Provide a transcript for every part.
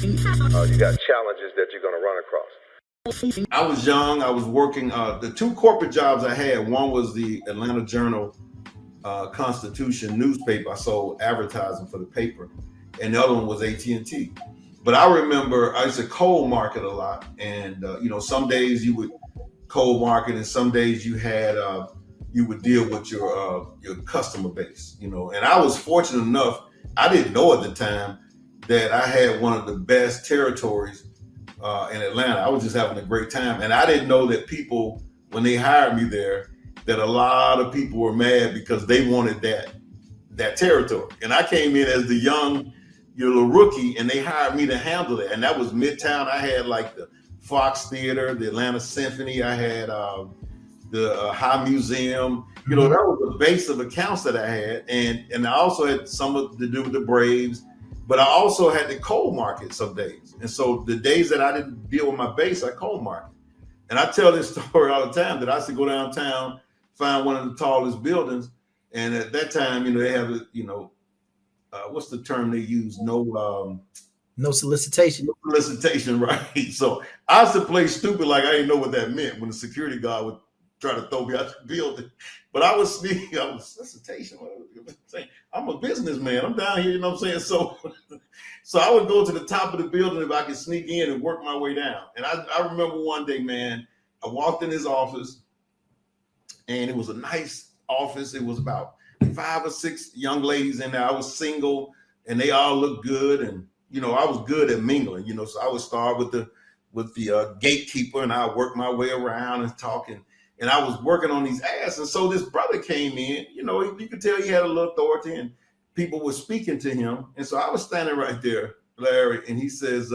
You got challenges that you're going to run across. I was young. I was working. The two corporate jobs I had, one was the Atlanta Journal Constitution newspaper. I sold advertising for the paper, and the other one was AT&T. But I remember I used to cold market a lot, and some days you would cold market, and some days you would deal with your customer base. And I was fortunate enough. I didn't know at the time that I had one of the best territories in Atlanta. I was just having a great time, and I didn't know that people, when they hired me there, that a lot of people were mad because they wanted that territory. And I came in as the young, little rookie, and they hired me to handle it. And that was Midtown. I had like the Fox Theater, the Atlanta Symphony. I had the High Museum. That was the base of accounts that I had, and I also had some to do with the Braves. But I also had to cold market some days. And so the days that I didn't deal with my base, I cold market. And I tell this story all the time that I used to go downtown, find one of the tallest buildings. And at that time, they have, what's the term they use? No solicitation. No solicitation, right? So I used to play stupid like I didn't know what that meant when the security guard would try to throw me out the building. But I was sneaking. I was solicitation. I'm a businessman. I'm down here, what I'm saying? So I would go to the top of the building if I could sneak in and work my way down. And I remember one day, man, I walked in his office, and it was a nice office. It was about 5 or 6 young ladies in there. I was single, and they all looked good. And, I was good at mingling, so I would start with the gatekeeper, and I work my way around and talking. And I was working on these ads. And so this brother came in, you could tell he had a little authority, and people were speaking to him. And so I was standing right there, Larry, and he says,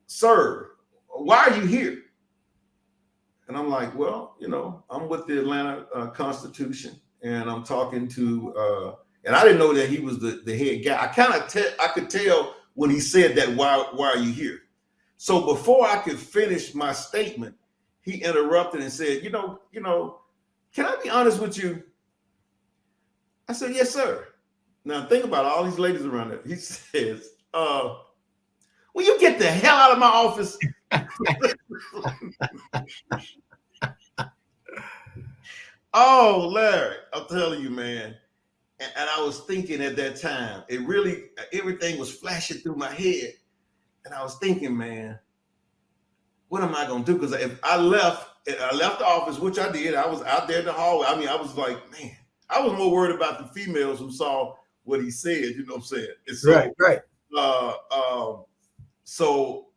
sir, why are you here? And I'm like, well, I'm with the Atlanta Constitution, and I'm talking to, and I didn't know that he was the head guy. I could tell when he said that, why are you here? So before I could finish my statement, he interrupted and said, can I be honest with you? I said, yes, sir. Now think about all these ladies around there. He says, will you get the hell out of my office? Oh, Larry, I'm telling you, man. And I was thinking at that time, everything was flashing through my head. And I was thinking, man, what am I going to do? Because if I left the office, which I did, I was out there in the hallway. I mean, I was like, man, I was more worried about the females who saw what he said, you know what I'm saying? And so, right. So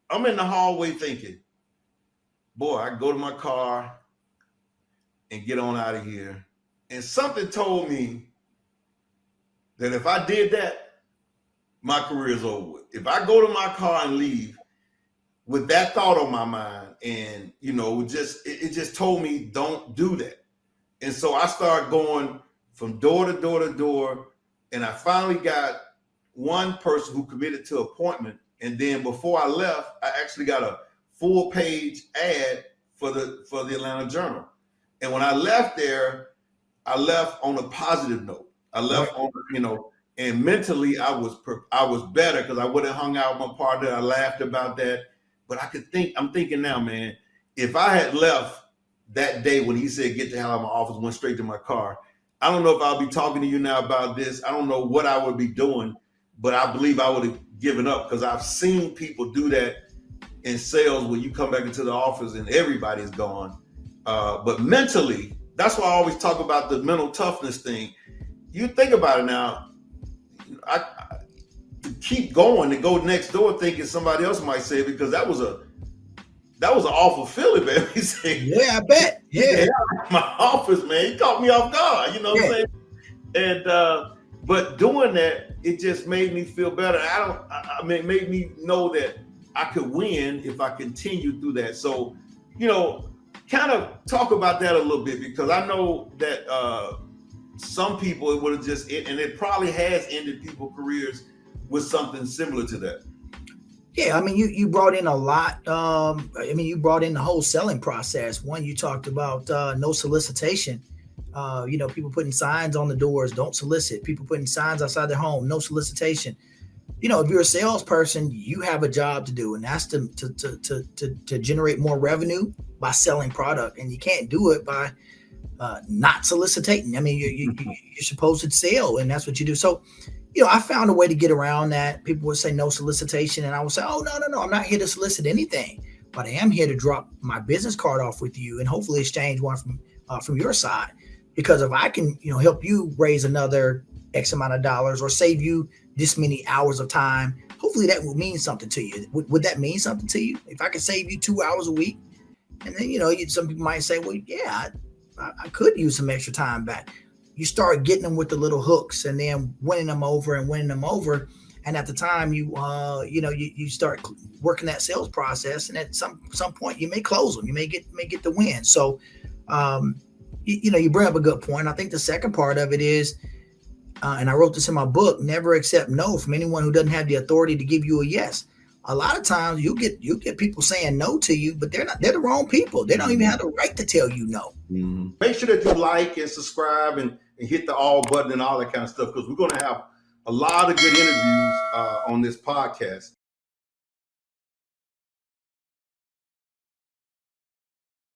I'm in the hallway thinking, boy, I can go to my car and get on out of here. And something told me that if I did that, my career is over with. If I go to my car and leave with that thought on my mind, and it just told me don't do that. And so I started going from door to door to door, and I finally got one person who committed to appointment. And then before I left, I actually got a full-page ad for the Atlanta Journal. And when I left there, I left on a positive note. I left on, and mentally I was better because I would have hung out with my partner. I laughed about that. But I'm thinking now, man, if I had left that day when he said, get the hell out of my office, went straight to my car, I don't know if I'll be talking to you now about this. I don't know what I would be doing, but I believe I would have given up because I've seen people do that in sales when you come back into the office and everybody's gone. But mentally, that's why I always talk about the mental toughness thing. You think about it now, to keep going, to go next door thinking somebody else might say it, because that was an awful feeling, man. He said, yeah, I bet. Yeah. My office, man, he caught me off guard, what I'm saying? And but doing that, it just made me feel better. It made me know that I could win if I continued through that. So, kind of talk about that a little bit, because I know that some people, it would have just, and it probably has ended people's careers with something similar to that. Yeah, I mean, you brought in a lot. You brought in the whole selling process. One, you talked about no solicitation. People putting signs on the doors, don't solicit. People putting signs outside their home, no solicitation. if you're a salesperson, you have a job to do, and that's to generate more revenue by selling product, and you can't do it by not soliciting. I mean, you're supposed to sell, and that's what you do. So, I found a way to get around that. People would say no solicitation, and I would say, oh, no, I'm not here to solicit anything, but I am here to drop my business card off with you and hopefully exchange one from your side. Because if I can, help you raise another X amount of dollars or save you this many hours of time, hopefully that will mean something to you. Would that mean something to you? If I could save you 2 hours a week, and then, some people might say, well, yeah, I could use some extra time back. You start getting them with the little hooks and then winning them over. And at the time you start working that sales process, and at some point you may close them. You may get the win. So, you bring up a good point. I think the second part of it is, and I wrote this in my book, never accept no from anyone who doesn't have the authority to give you a yes. A lot of times you get people saying no to you, but they're the wrong people. They don't even have the right to tell you no. Mm-hmm. Make sure that you like and subscribe and hit the all button and all that kind of stuff, because we're going to have a lot of good interviews on this podcast.